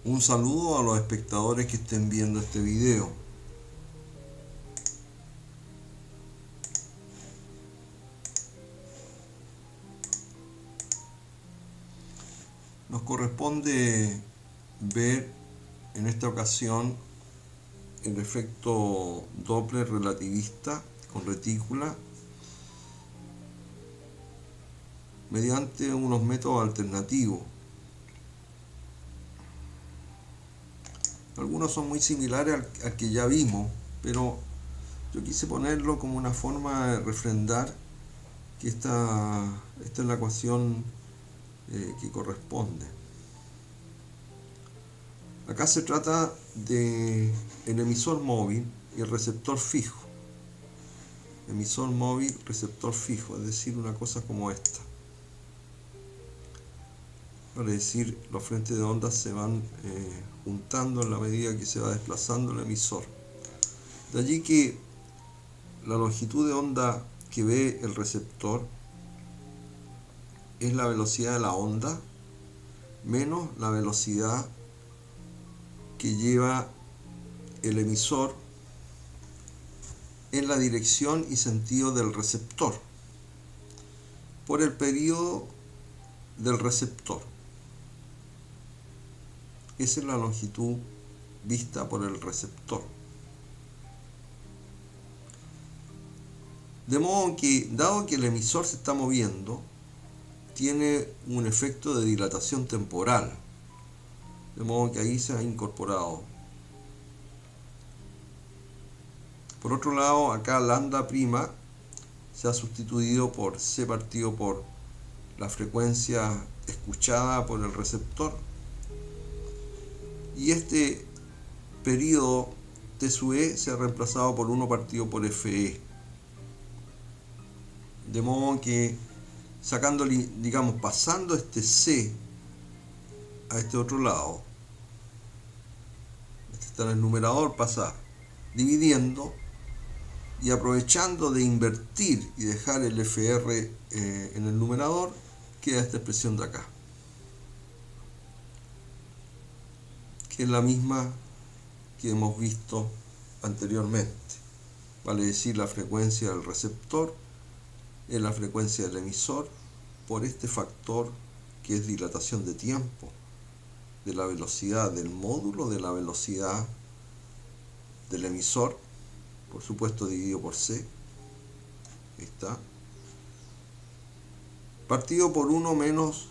Un saludo a los espectadores que estén viendo este video. Nos corresponde ver en esta ocasión el efecto Doppler relativista con retícula mediante unos métodos alternativos. Algunos son muy similares al que ya vimos, pero yo quise ponerlo como una forma de refrendar que esta es la ecuación que corresponde. Acá se trata de el emisor móvil y el receptor fijo. Emisor móvil, receptor fijo, es decir, una cosa como esta. Vale decir, los frentes de onda se van juntando en la medida que se va desplazando el emisor. De allí que la longitud de onda que ve el receptor es la velocidad de la onda menos la velocidad que lleva el emisor en la dirección y sentido del receptor por el período del receptor. Esa es la longitud vista por el receptor. De modo que, dado que el emisor se está moviendo, tiene un efecto de dilatación temporal. De modo que ahí se ha incorporado. Por otro lado, acá lambda prima se ha sustituido por C partido por la frecuencia escuchada por el receptor. Y este periodo T sub E se ha reemplazado por 1 partido por Fe. De modo que sacando, digamos, pasando este C a este otro lado, este está en el numerador, pasa dividiendo y aprovechando de invertir y dejar el FR en el numerador, queda esta expresión de acá, que es la misma que hemos visto anteriormente. Vale decir, la frecuencia del receptor es la frecuencia del emisor por este factor que es dilatación de tiempo de la velocidad del módulo de la velocidad del emisor, por supuesto dividido por C. Ahí está. Partido por 1 menos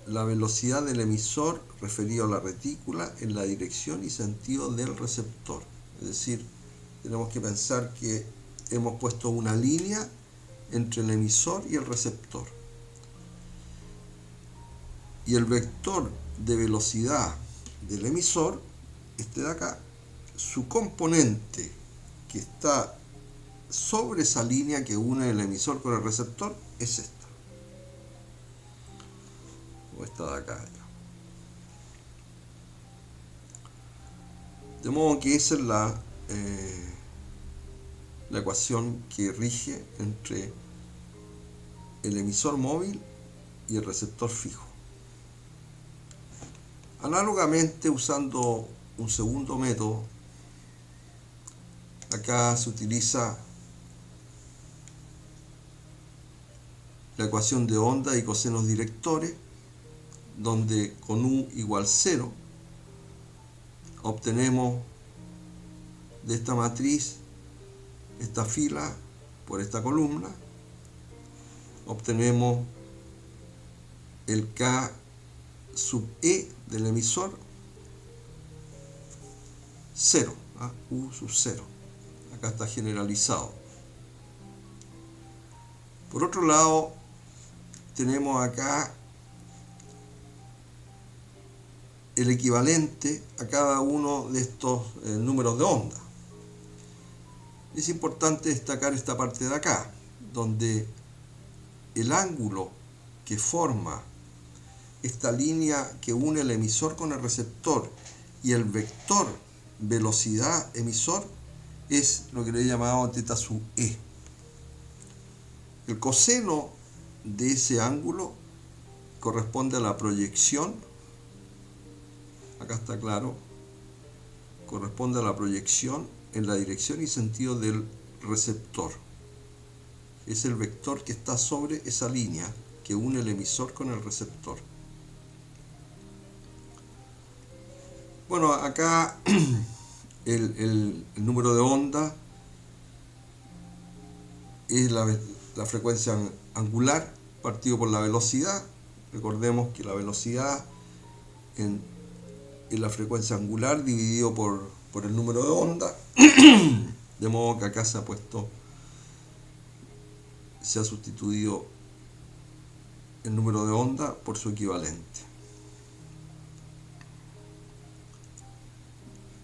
la velocidad del emisor referido a la retícula en la dirección y sentido del receptor. Es decir, tenemos que pensar que hemos puesto una línea entre el emisor y el receptor. Y el vector de velocidad del emisor, este de acá, su componente que está sobre esa línea que une el emisor con el receptor es esta. O esta de acá. De modo que esa es la ecuación que rige entre el emisor móvil y el receptor fijo. Análogamente, usando un segundo método, acá se utiliza la ecuación de onda y cosenos directores, donde con U igual 0 obtenemos de esta matriz esta fila por esta columna, obtenemos el K sub E del emisor 0, U sub 0. Acá está generalizado. Por otro lado, tenemos acá el equivalente a cada uno de estos números de onda. Es importante destacar esta parte de acá, donde el ángulo que forma esta línea que une el emisor con el receptor y el vector velocidad emisor es lo que le he llamado θ sub E. El coseno de ese ángulo corresponde a la proyección acá está claro, corresponde a la proyección en la dirección y sentido del receptor. Es el vector que está sobre esa línea que une el emisor con el receptor. Bueno, acá el número de onda es la frecuencia angular partido por la velocidad. Recordemos que la velocidad es la frecuencia angular dividido por el número de onda. De modo que acá se ha sustituido el número de onda por su equivalente.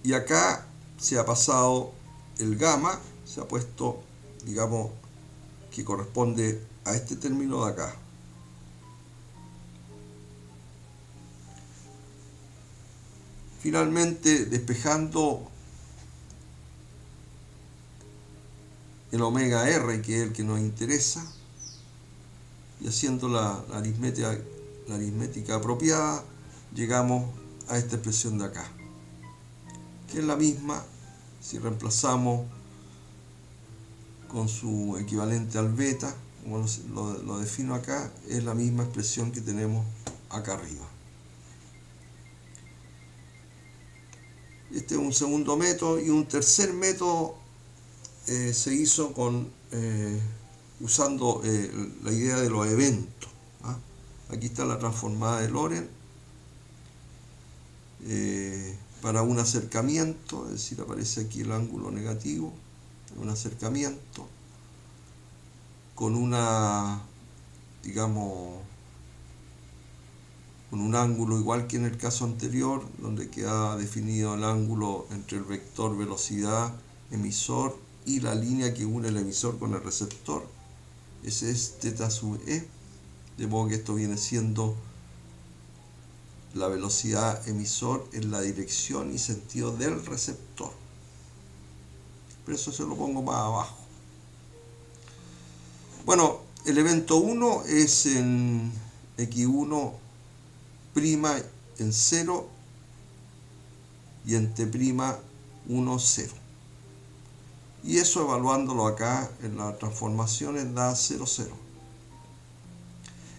Y acá se ha pasado el gamma, se ha puesto, digamos, que corresponde a este término de acá. Finalmente, despejando el omega R, que es el que nos interesa, y haciendo la aritmética apropiada, llegamos a esta expresión de acá, que es la misma si reemplazamos con su equivalente al beta, como lo defino acá, es la misma expresión que tenemos acá arriba. Este es un segundo método, y un tercer método se hizo usando la idea de los eventos. Aquí está la transformada de Lorentz para un acercamiento, es decir, aparece aquí el ángulo negativo, un acercamiento con con un ángulo igual que en el caso anterior, donde queda definido el ángulo entre el vector velocidad emisor y la línea que une el emisor con el receptor. Ese es θ sub e, de modo que esto viene siendo la velocidad emisor en la dirección y sentido del receptor. Pero eso se lo pongo más abajo. Bueno, el evento 1 es en x1' en 0 y en t'1, 0. Y eso, evaluándolo acá en las transformaciones, da 0, 0.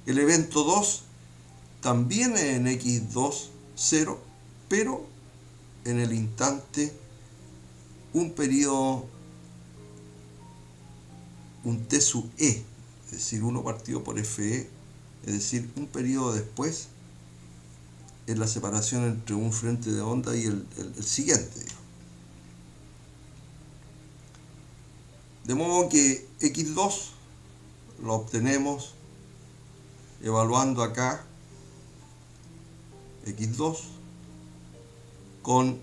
El evento 2 también es en x2, 0, pero en el instante un periodo, un t sub e, es decir, 1 partido por fe, es decir, un periodo después es la separación entre un frente de onda y el siguiente. De modo que x2 lo obtenemos evaluando acá x2 con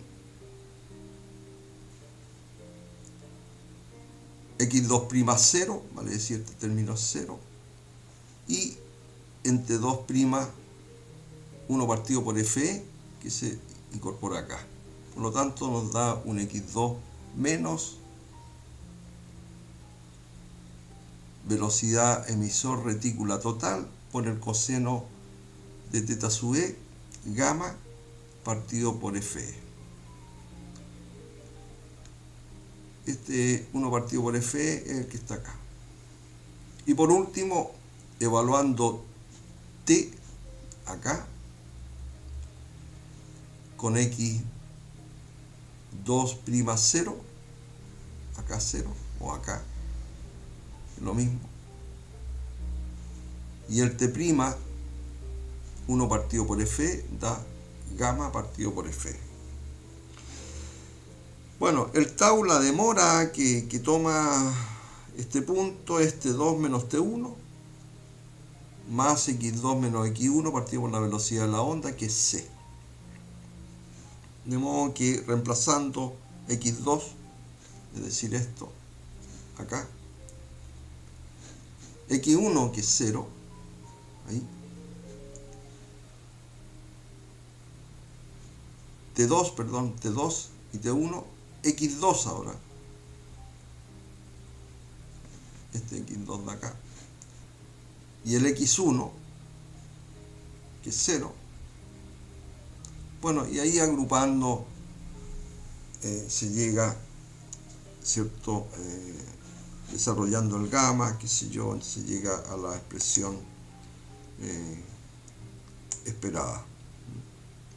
x2' 0, vale decir, este término es 0, y entre 2', 1 partido por fe, que se incorpora acá. Por lo tanto, nos da un x2 menos velocidad emisor retícula total por el coseno de θ sub e, gamma, partido por fe. Este 1 partido por fe es el que está acá. Y por último, evaluando t acá, con x2', 0, acá 0, o acá, lo mismo. Y el t', 1 partido por f, da gamma partido por f. Bueno, el tau, la demora que toma este punto es t2 menos t1, más x2 menos x1 partido por la velocidad de la onda, que es c. De modo que reemplazando x2, es decir, esto acá, x1, que es 0, ahí, t2 y t1, x2 ahora, este x2 de acá, y el x1, que es 0, Bueno, y ahí agrupando se llega, ¿cierto? Desarrollando el gamma, qué sé yo, se llega a la expresión esperada.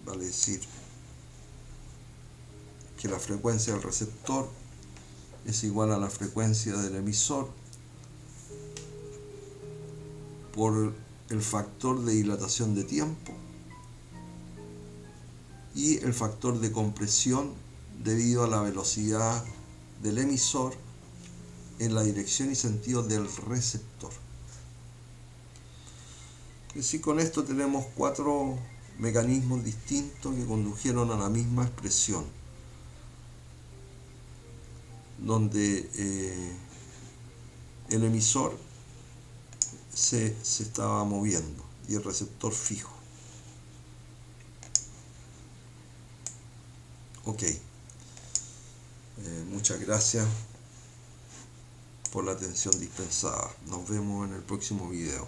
Vale decir que la frecuencia del receptor es igual a la frecuencia del emisor por el factor de dilatación de tiempo y el factor de compresión debido a la velocidad del emisor en la dirección y sentido del receptor. Así, con esto tenemos 4 mecanismos distintos que condujeron a la misma expresión, donde el emisor se estaba moviendo y el receptor fijo. Ok, muchas gracias por la atención dispensada. Nos vemos en el próximo video.